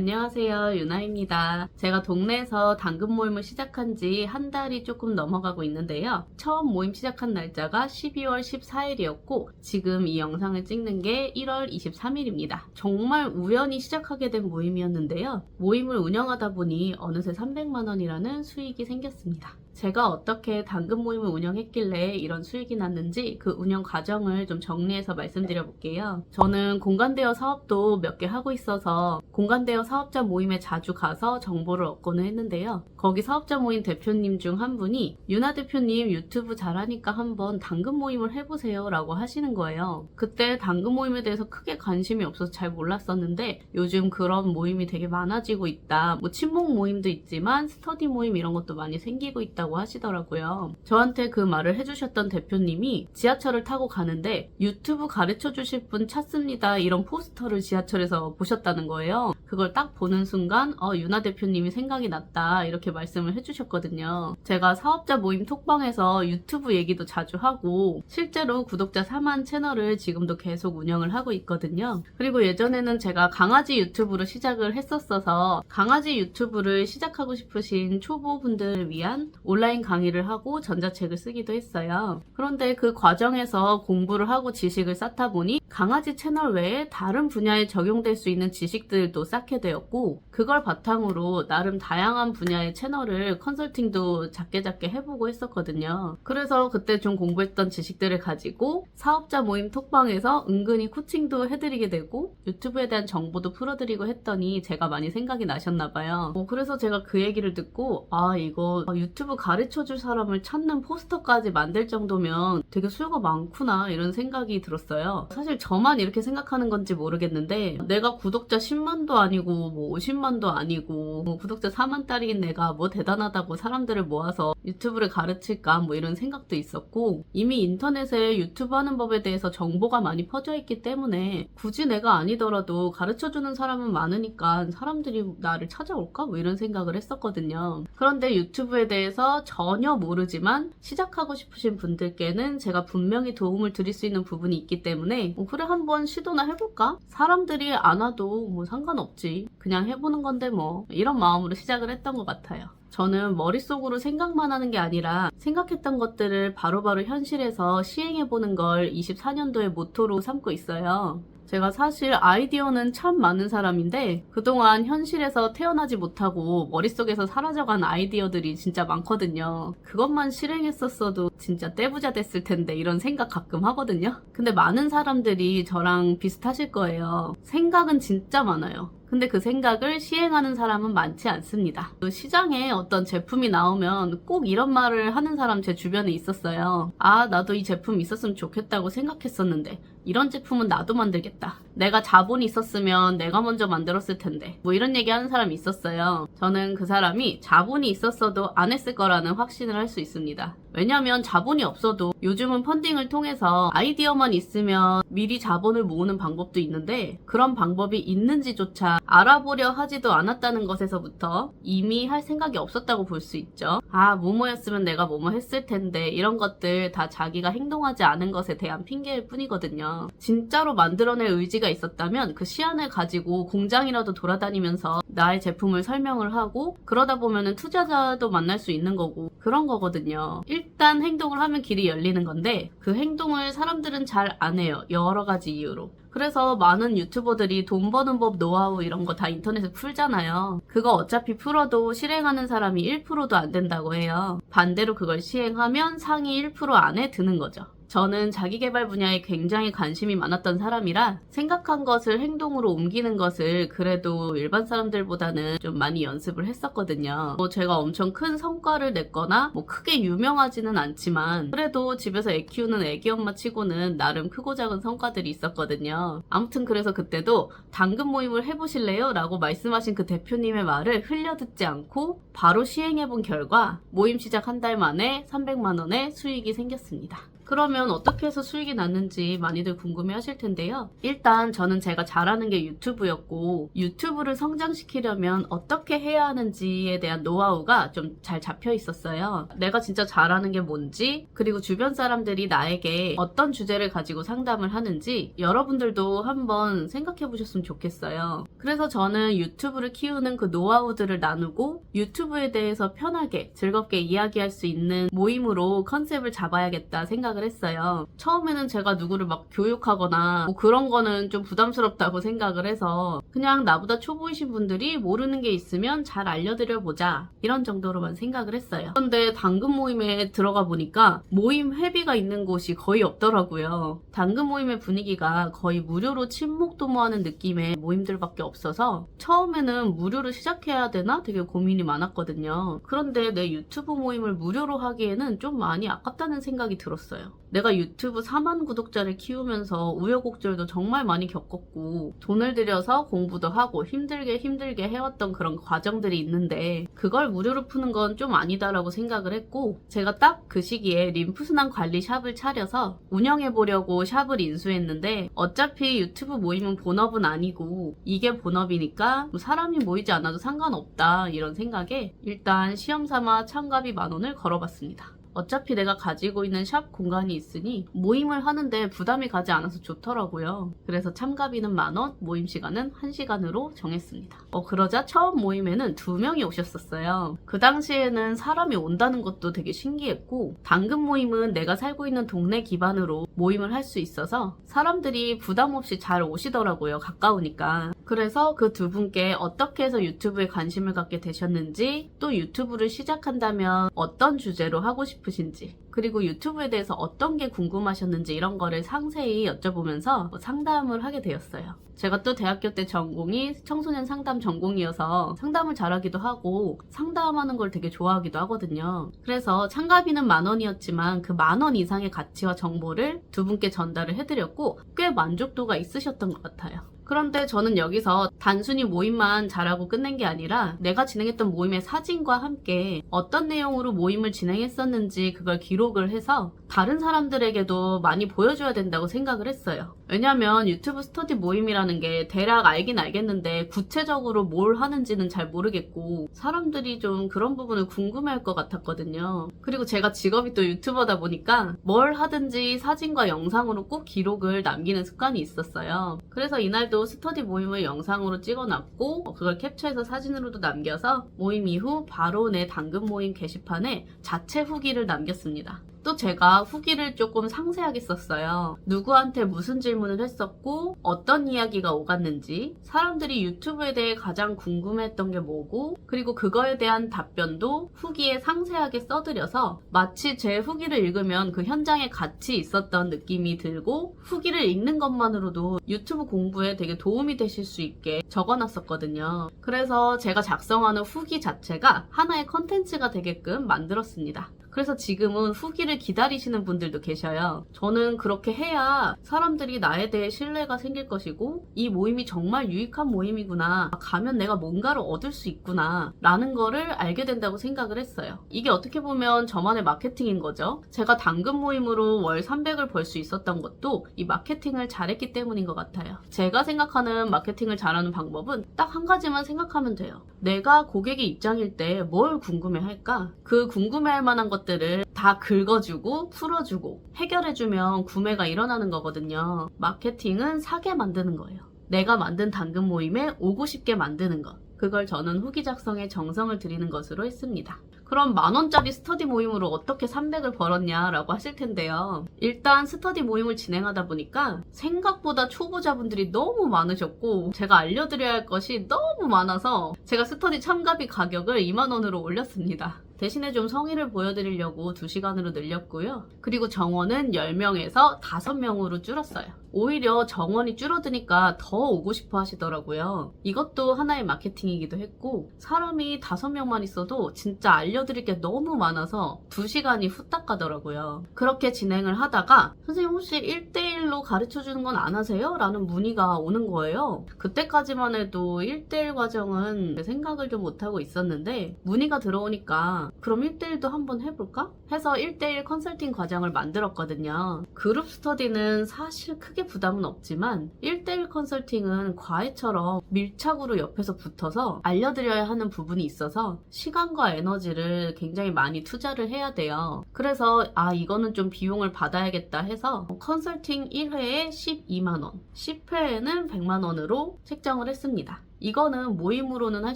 안녕하세요, 유나입니다. 제가 동네에서 당근 모임을 시작한 지 한 달이 조금 넘어가고 있는데요. 처음 모임 시작한 날짜가 12월 14일이었고 지금 이 영상을 찍는 게 1월 23일입니다. 정말 우연히 시작하게 된 모임이었는데요. 모임을 운영하다 보니 어느새 300만 원이라는 수익이 생겼습니다. 제가 어떻게 당근 모임을 운영했길래 이런 수익이 났는지 그 운영 과정을 좀 정리해서 말씀드려 볼게요. 저는 공간대여 사업도 몇 개 하고 있어서 공간대여 사업자 모임에 자주 가서 정보를 얻고는 했는데요. 거기 사업자 모임 대표님 중 한 분이 유나 대표님 유튜브 잘하니까 한번 당근 모임을 해보세요 라고 하시는 거예요. 그때 당근 모임에 대해서 크게 관심이 없어서 잘 몰랐었는데 요즘 그런 모임이 되게 많아지고 있다. 뭐 친목 모임도 있지만 스터디 모임 이런 것도 많이 생기고 있다고 하시더라고요. 저한테 그 말을 해주셨던 대표님이 지하철을 타고 가는데 유튜브 가르쳐 주실 분 찾습니다 이런 포스터를 지하철에서 보셨다는 거예요. 그걸 딱 보는 순간 유나 대표님이 생각이 났다 이렇게 말씀을 해주셨거든요. 제가 사업자 모임 톡방에서 유튜브 얘기도 자주 하고 실제로 구독자 4만 채널을 지금도 계속 운영을 하고 있거든요. 그리고 예전에는 제가 강아지 유튜브로 시작을 했었어서 강아지 유튜브를 시작하고 싶으신 초보분들을 위한 온라인 강의를 하고 전자책을 쓰기도 했어요. 그런데 그 과정에서 공부를 하고 지식을 쌓다 보니 강아지 채널 외에 다른 분야에 적용될 수 있는 지식들도 쌓게 되었고 그걸 바탕으로 나름 다양한 분야의 채널을 컨설팅도 작게 해보고 했었거든요. 그래서 그때 좀 공부했던 지식들을 가지고 사업자 모임 톡방에서 은근히 코칭도 해드리게 되고 유튜브에 대한 정보도 풀어드리고 했더니 제가 많이 생각이 나셨나봐요. 그래서 제가 그 얘기를 듣고 이거 유튜브 가르쳐줄 사람을 찾는 포스터까지 만들 정도면 되게 수요가 많구나 이런 생각이 들었어요. 사실 저만 이렇게 생각하는 건지 모르겠는데 내가 구독자 10만도 아니고 뭐 50만도 아니고 뭐 구독자 4만 딸인 내가 뭐 대단하다고 사람들을 모아서 유튜브를 가르칠까 뭐 이런 생각도 있었고 이미 인터넷에 유튜브 하는 법에 대해서 정보가 많이 퍼져 있기 때문에 굳이 내가 아니더라도 가르쳐주는 사람은 많으니까 사람들이 나를 찾아올까 뭐 이런 생각을 했었거든요. 그런데 유튜브에 대해서 전혀 모르지만 시작하고 싶으신 분들께는 제가 분명히 도움을 드릴 수 있는 부분이 있기 때문에 그래 한번 시도나 해볼까? 사람들이 안 와도 뭐 상관없지. 그냥 해보는 건데 뭐 이런 마음으로 시작을 했던 것 같아요. 저는 머릿속으로 생각만 하는 게 아니라 생각했던 것들을 바로바로 현실에서 시행해보는 걸 24년도의 모토로 삼고 있어요. 제가 사실 아이디어는 참 많은 사람인데 그동안 현실에서 태어나지 못하고 머릿속에서 사라져간 아이디어들이 진짜 많거든요. 그것만 실행했었어도 진짜 떼부자 됐을 텐데 이런 생각 가끔 하거든요. 근데 많은 사람들이 저랑 비슷하실 거예요. 생각은 진짜 많아요. 근데 그 생각을 시행하는 사람은 많지 않습니다. 시장에 어떤 제품이 나오면 꼭 이런 말을 하는 사람 제 주변에 있었어요. 나도 이 제품 있었으면 좋겠다고 생각했었는데 이런 제품은 나도 만들겠다. 내가 자본이 있었으면 내가 먼저 만들었을 텐데 뭐 이런 얘기 하는 사람이 있었어요. 저는 그 사람이 자본이 있었어도 안 했을 거라는 확신을 할 수 있습니다. 왜냐면 자본이 없어도 요즘은 펀딩을 통해서 아이디어만 있으면 미리 자본을 모으는 방법도 있는데 그런 방법이 있는지조차 알아보려 하지도 않았다는 것에서부터 이미 할 생각이 없었다고 볼 수 있죠. 뭐뭐였으면 내가 뭐뭐 했을 텐데 이런 것들 다 자기가 행동하지 않은 것에 대한 핑계일 뿐이거든요. 진짜로 만들어낼 의지가 있었다면 그 시안을 가지고 공장이라도 돌아다니면서 나의 제품을 설명을 하고 그러다 보면은 투자자도 만날 수 있는 거고 그런 거거든요. 일단 행동을 하면 길이 열리는 건데 그 행동을 사람들은 잘 안 해요. 여러 가지 이유로. 그래서 많은 유튜버들이 돈 버는 법 노하우 이런 거 다 인터넷에 풀잖아요. 그거 어차피 풀어도 실행하는 사람이 1%도 안 된다고 해요. 반대로 그걸 시행하면 상위 1% 안에 드는 거죠. 저는 자기계발 분야에 굉장히 관심이 많았던 사람이라 생각한 것을 행동으로 옮기는 것을 그래도 일반 사람들보다는 좀 많이 연습을 했었거든요. 제가 엄청 큰 성과를 냈거나 크게 유명하지는 않지만 그래도 집에서 애 키우는 애기 엄마 치고는 나름 크고 작은 성과들이 있었거든요. 아무튼 그래서 그때도 당근 모임을 해보실래요? 라고 말씀하신 그 대표님의 말을 흘려듣지 않고 바로 시행해본 결과 모임 시작 한 달 만에 300만 원의 수익이 생겼습니다. 그러면 어떻게 해서 수익이 났는지 많이들 궁금해 하실 텐데요. 일단 저는 제가 잘하는 게 유튜브였고, 유튜브를 성장시키려면 어떻게 해야 하는지에 대한 노하우가 좀 잘 잡혀 있었어요. 내가 진짜 잘하는 게 뭔지, 그리고 주변 사람들이 나에게 어떤 주제를 가지고 상담을 하는지 여러분들도 한번 생각해 보셨으면 좋겠어요. 그래서 저는 유튜브를 키우는 그 노하우들을 나누고 유튜브에 대해서 편하게 즐겁게 이야기할 수 있는 모임으로 컨셉을 잡아야겠다 생각을 했어요. 처음에는 제가 누구를 막 교육하거나 뭐 그런 거는 좀 부담스럽다고 생각을 해서 그냥 나보다 초보이신 분들이 모르는 게 있으면 잘 알려드려 보자, 이런 정도로만 생각을 했어요. 그런데 당근 모임에 들어가 보니까 모임 회비가 있는 곳이 거의 없더라고요. 당근 모임의 분위기가 거의 무료로 친목도모하는 느낌의 모임들밖에 없어서 처음에는 무료로 시작해야 되나 되게 고민이 많았거든요. 그런데 내 유튜브 모임을 무료로 하기에는 좀 많이 아깝다는 생각이 들었어요. 내가 유튜브 4만 구독자를 키우면서 우여곡절도 정말 많이 겪었고 돈을 들여서 공부도 하고 힘들게 해왔던 그런 과정들이 있는데 그걸 무료로 푸는 건 좀 아니다라고 생각을 했고, 제가 딱 그 시기에 림프순환 관리 샵을 차려서 운영해보려고 샵을 인수했는데 어차피 유튜브 모임은 본업은 아니고 이게 본업이니까 사람이 모이지 않아도 상관없다, 이런 생각에 일단 시험삼아 참가비 10,000원을 걸어봤습니다. 어차피 내가 가지고 있는 샵 공간이 있으니 모임을 하는데 부담이 가지 않아서 좋더라고요. 그래서 참가비는 10,000원, 모임 시간은 1시간으로 정했습니다. 그러자 처음 모임에는 2명이 오셨었어요. 그 당시에는 사람이 온다는 것도 되게 신기했고, 당근 모임은 내가 살고 있는 동네 기반으로 모임을 할 수 있어서 사람들이 부담 없이 잘 오시더라고요. 가까우니까. 그래서 그 두 분께 어떻게 해서 유튜브에 관심을 갖게 되셨는지, 또 유튜브를 시작한다면 어떤 주제로 하고 싶으신지, 그리고 유튜브에 대해서 어떤 게 궁금하셨는지 이런 거를 상세히 여쭤보면서 상담을 하게 되었어요. 제가 또 대학교 때 전공이 청소년 상담 전공이어서 상담을 잘하기도 하고 상담하는 걸 되게 좋아하기도 하거든요. 그래서 참가비는 10,000원이었지만 그 10,000원 이상의 가치와 정보를 두 분께 전달을 해드렸고 꽤 만족도가 있으셨던 것 같아요. 그런데 저는 여기서 단순히 모임만 잘하고 끝낸 게 아니라 내가 진행했던 모임의 사진과 함께 어떤 내용으로 모임을 진행했었는지 그걸 기록을 해서 다른 사람들에게도 많이 보여줘야 된다고 생각을 했어요. 왜냐면 유튜브 스터디 모임이라는 게 대략 알긴 알겠는데 구체적으로 뭘 하는지는 잘 모르겠고 사람들이 좀 그런 부분을 궁금해할 것 같았거든요. 그리고 제가 직업이 또 유튜버다 보니까 뭘 하든지 사진과 영상으로 꼭 기록을 남기는 습관이 있었어요. 그래서 이날도 스터디 모임을 영상으로 찍어놨고 그걸 캡처해서 사진으로도 남겨서 모임 이후 바로 내 당근 모임 게시판에 자체 후기를 남겼습니다. 또 제가 후기를 조금 상세하게 썼어요. 누구한테 무슨 질문을 했었고 어떤 이야기가 오갔는지, 사람들이 유튜브에 대해 가장 궁금했던 게 뭐고, 그리고 그거에 대한 답변도 후기에 상세하게 써드려서 마치 제 후기를 읽으면 그 현장에 같이 있었던 느낌이 들고 후기를 읽는 것만으로도 유튜브 공부에 되게 도움이 되실 수 있게 적어놨었거든요. 그래서 제가 작성하는 후기 자체가 하나의 컨텐츠가 되게끔 만들었습니다. 그래서 지금은 후기를 기다리시는 분들도 계셔요. 저는 그렇게 해야 사람들이 나에 대해 신뢰가 생길 것이고 이 모임이 정말 유익한 모임이구나, 가면 내가 뭔가를 얻을 수 있구나 라는 거를 알게 된다고 생각을 했어요. 이게 어떻게 보면 저만의 마케팅인 거죠. 제가 당근 모임으로 월 300을 벌 수 있었던 것도 이 마케팅을 잘했기 때문인 것 같아요. 제가 생각하는 마케팅을 잘하는 방법은 딱 한 가지만 생각하면 돼요. 내가 고객의 입장일 때 뭘 궁금해할까? 그 궁금해할 만한 것들을 다 긁어주고 풀어주고 해결해주면 구매가 일어나는 거거든요. 마케팅은 사게 만드는 거예요. 내가 만든 당근 모임에 오고 싶게 만드는 것. 그걸 저는 후기 작성에 정성을 들이는 것으로 했습니다. 그럼 10,000원짜리 스터디 모임으로 어떻게 300을 벌었냐라고 하실 텐데요. 일단 스터디 모임을 진행하다 보니까 생각보다 초보자분들이 너무 많으셨고 제가 알려드려야 할 것이 너무 많아서 제가 스터디 참가비 가격을 20,000원으로 올렸습니다. 대신에 좀 성의를 보여드리려고 2시간으로 늘렸고요. 그리고 정원은 10명에서 5명으로 줄었어요. 오히려 정원이 줄어드니까 더 오고 싶어 하시더라고요. 이것도 하나의 마케팅이기도 했고 사람이 5명만 있어도 진짜 알려드릴 게 너무 많아서 2시간이 후딱 가더라고요. 그렇게 진행을 하다가 선생님 혹시 1대1로 가르쳐주는 건 안 하세요? 라는 문의가 오는 거예요. 그때까지만 해도 1대1 과정은 생각을 좀 못하고 있었는데 문의가 들어오니까 그럼 1대1도 한번 해볼까? 해서 1대1 컨설팅 과정을 만들었거든요. 그룹 스터디는 사실 크게 부담은 없지만 1대1 컨설팅은 과외처럼 밀착으로 옆에서 붙어서 알려드려야 하는 부분이 있어서 시간과 에너지를 굉장히 많이 투자를 해야 돼요. 그래서 이거는 좀 비용을 받아야겠다 해서 컨설팅 1회에 12만원, 10회에는 100만원으로 책정을 했습니다. 이거는 모임으로는 할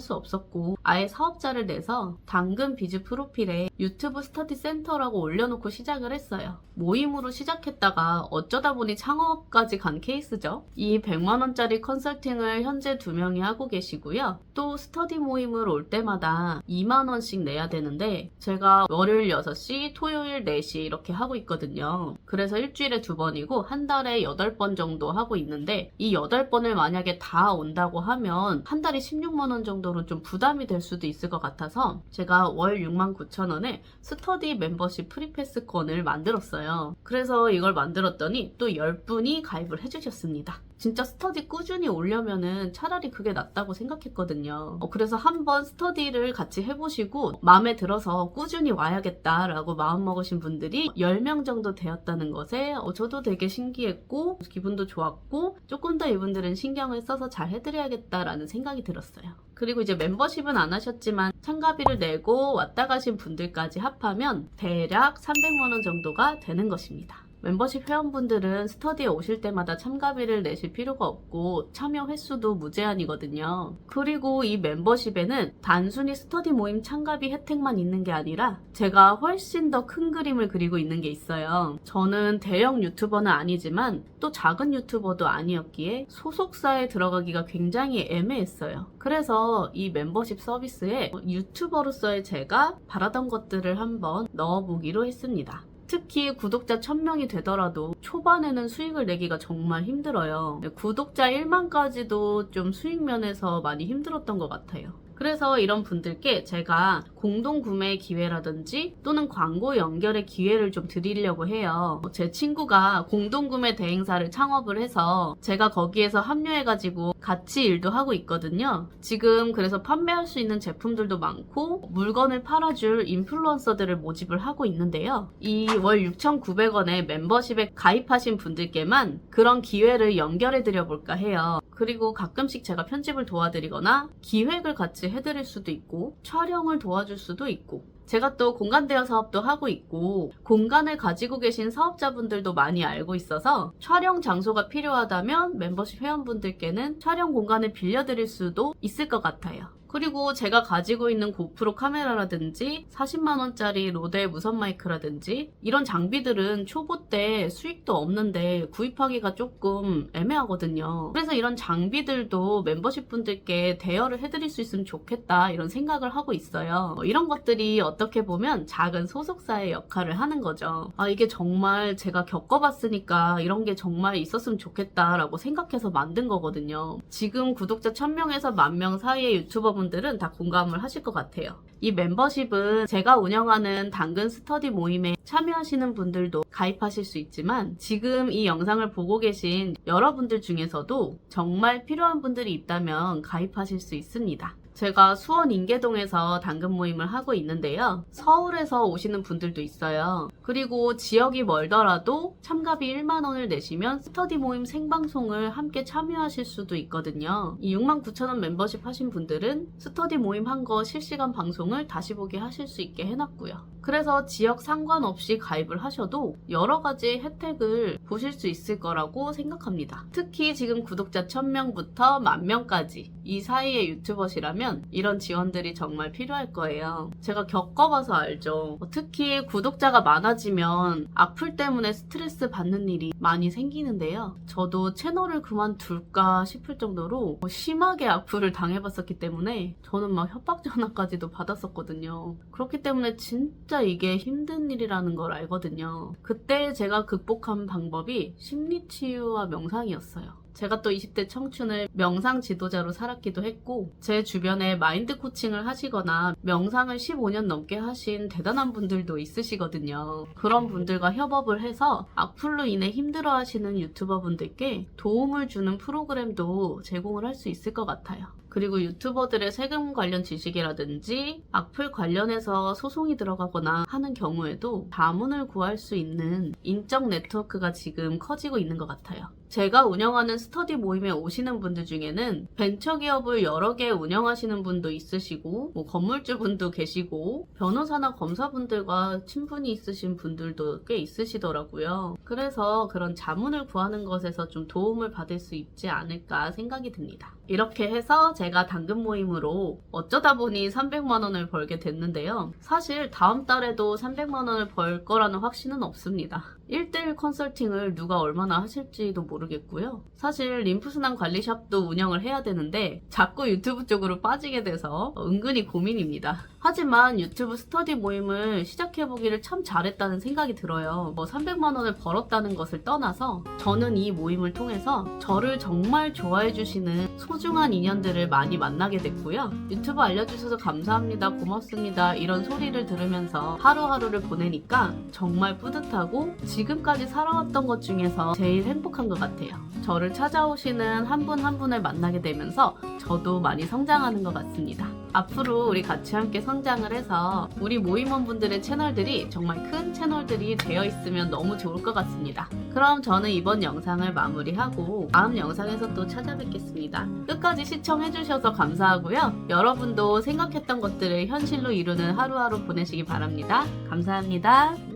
수 없었고 아예 사업자를 내서 당근 비즈 프로필에 유튜브 스터디 센터라고 올려놓고 시작을 했어요. 모임으로 시작했다가 어쩌다 보니 창업까지 간 케이스죠. 이 100만원짜리 컨설팅을 현재 2명이 하고 계시고요. 또 스터디 모임을 올 때마다 2만원씩 내야 되는데 제가 월요일 6시, 토요일 4시 이렇게 하고 있거든요. 그래서 일주일에 2번이고 한 달에 8번 정도 하고 있는데 이 8번을 만약에 다 온다고 하면 한 달에 16만원 정도로 좀 부담이 될 수도 있을 것 같아서 제가 월 69,000원에 스터디 멤버십 프리패스권을 만들었어요. 그래서 이걸 만들었더니 또 10분이 가입을 해주셨습니다. 진짜 스터디 꾸준히 오려면은 차라리 그게 낫다고 생각했거든요. 그래서 한번 스터디를 같이 해보시고 마음에 들어서 꾸준히 와야겠다라고 마음먹으신 분들이 10명 정도 되었다는 것에 저도 되게 신기했고 기분도 좋았고 조금 더 이분들은 신경을 써서 잘 해드려야겠다라는 생각이 들었어요. 그리고 이제 멤버십은 안 하셨지만 참가비를 내고 왔다 가신 분들까지 합하면 대략 300만원 정도가 되는 것입니다. 멤버십 회원분들은 스터디에 오실 때마다 참가비를 내실 필요가 없고 참여 횟수도 무제한이거든요. 그리고 이 멤버십에는 단순히 스터디 모임 참가비 혜택만 있는 게 아니라 제가 훨씬 더 큰 그림을 그리고 있는 게 있어요. 저는 대형 유튜버는 아니지만 또 작은 유튜버도 아니었기에 소속사에 들어가기가 굉장히 애매했어요. 그래서 이 멤버십 서비스에 유튜버로서의 제가 바라던 것들을 한번 넣어보기로 했습니다. 특히 구독자 1000명이 되더라도 초반에는 수익을 내기가 정말 힘들어요. 구독자 1만까지도 좀 수익 면에서 많이 힘들었던 것 같아요. 그래서 이런 분들께 제가 공동 구매 기회라든지 또는 광고 연결의 기회를 좀 드리려고 해요. 제 친구가 공동 구매 대행사를 창업을 해서 제가 거기에서 합류해가지고 같이 일도 하고 있거든요. 지금 그래서 판매할 수 있는 제품들도 많고 물건을 팔아줄 인플루언서들을 모집을 하고 있는데요. 이 월 6,900원의 멤버십에 가입하신 분들께만 그런 기회를 연결해 드려 볼까 해요. 그리고 가끔씩 제가 편집을 도와드리거나 기획을 같이 해드릴 수도 있고 촬영을 도와줄 수도 있고 제가 또 공간 대여 사업도 하고 있고 공간을 가지고 계신 사업자분들도 많이 알고 있어서 촬영 장소가 필요하다면 멤버십 회원분들께는 촬영 공간을 빌려드릴 수도 있을 것 같아요. 그리고 제가 가지고 있는 고프로 카메라라든지 40만원짜리 로데 무선 마이크라든지 이런 장비들은 초보 때 수익도 없는데 구입하기가 조금 애매하거든요. 그래서 이런 장비들도 멤버십 분들께 대여를 해드릴 수 있으면 좋겠다 이런 생각을 하고 있어요. 이런 것들이 어떻게 보면 작은 소속사의 역할을 하는 거죠. 이게 정말 제가 겪어봤으니까 이런 게 정말 있었으면 좋겠다라고 생각해서 만든 거거든요. 지금 구독자 1000명에서 10,000명 사이의 유튜버분 들은 다 공감을 하실 것 같아요. 이 멤버십은 제가 운영하는 당근 스터디 모임에 참여하시는 분들도 가입하실 수 있지만 지금 이 영상을 보고 계신 여러분들 중에서도 정말 필요한 분들이 있다면 가입하실 수 있습니다. 제가 수원 인계동에서 당근 모임을 하고 있는데요. 서울에서 오시는 분들도 있어요. 그리고 지역이 멀더라도 참가비 1만원을 내시면 스터디 모임 생방송을 함께 참여하실 수도 있거든요. 이 69,000원 멤버십 하신 분들은 스터디 모임 한 거 실시간 방송을 다시 보기 하실 수 있게 해놨고요. 그래서 지역 상관없이 가입을 하셔도 여러 가지 혜택을 보실 수 있을 거라고 생각합니다. 특히 지금 구독자 1000명부터 10,000명까지 이 사이의 유튜버시라면 이런 지원들이 정말 필요할 거예요. 제가 겪어봐서 알죠. 특히 구독자가 많아지면 악플 때문에 스트레스 받는 일이 많이 생기는데요. 저도 채널을 그만둘까 싶을 정도로 심하게 악플을 당해봤었기 때문에 저는 막 협박 전화까지도 받았었거든요. 그렇기 때문에 진짜 이게 힘든 일이라는 걸 알거든요. 그때 제가 극복한 방법이 심리치유와 명상이었어요. 제가 또 20대 청춘을 명상 지도자로 살았기도 했고 제 주변에 마인드 코칭을 하시거나 명상을 15년 넘게 하신 대단한 분들도 있으시거든요. 그런 분들과 협업을 해서 악플로 인해 힘들어하시는 유튜버 분들께 도움을 주는 프로그램도 제공을 할 수 있을 것 같아요. 그리고 유튜버들의 세금 관련 지식이라든지 악플 관련해서 소송이 들어가거나 하는 경우에도 자문을 구할 수 있는 인적 네트워크가 지금 커지고 있는 것 같아요. 제가 운영하는 스터디 모임에 오시는 분들 중에는 벤처기업을 여러 개 운영하시는 분도 있으시고 건물주 분도 계시고 변호사나 검사분들과 친분이 있으신 분들도 꽤 있으시더라고요. 그래서 그런 자문을 구하는 것에서 좀 도움을 받을 수 있지 않을까 생각이 듭니다. 이렇게 해서 제가 당근 모임으로 어쩌다 보니 300만 원을 벌게 됐는데요. 사실 다음 달에도 300만 원을 벌 거라는 확신은 없습니다. 1대1 컨설팅을 누가 얼마나 하실지도 모르겠고요. 사실 림프순환 관리샵도 운영을 해야 되는데 자꾸 유튜브 쪽으로 빠지게 돼서 은근히 고민입니다. 하지만 유튜브 스터디 모임을 시작해보기를 참 잘했다는 생각이 들어요. 300만 원을 벌었다는 것을 떠나서 저는 이 모임을 통해서 저를 정말 좋아해주시는 소중한 인연들을 많이 만나게 됐고요. 유튜브 알려주셔서 감사합니다, 고맙습니다 이런 소리를 들으면서 하루하루를 보내니까 정말 뿌듯하고 지금까지 살아왔던 것 중에서 제일 행복한 것 같아요. 저를 찾아오시는 한 분 한 분을 만나게 되면서 저도 많이 성장하는 것 같습니다. 앞으로 우리 같이 함께 성장을 해서 우리 모임원분들의 채널들이 정말 큰 채널들이 되어 있으면 너무 좋을 것 같습니다. 그럼 저는 이번 영상을 마무리하고 다음 영상에서 또 찾아뵙겠습니다. 끝까지 시청해주셔서 감사하고요. 여러분도 생각했던 것들을 현실로 이루는 하루하루 보내시기 바랍니다. 감사합니다.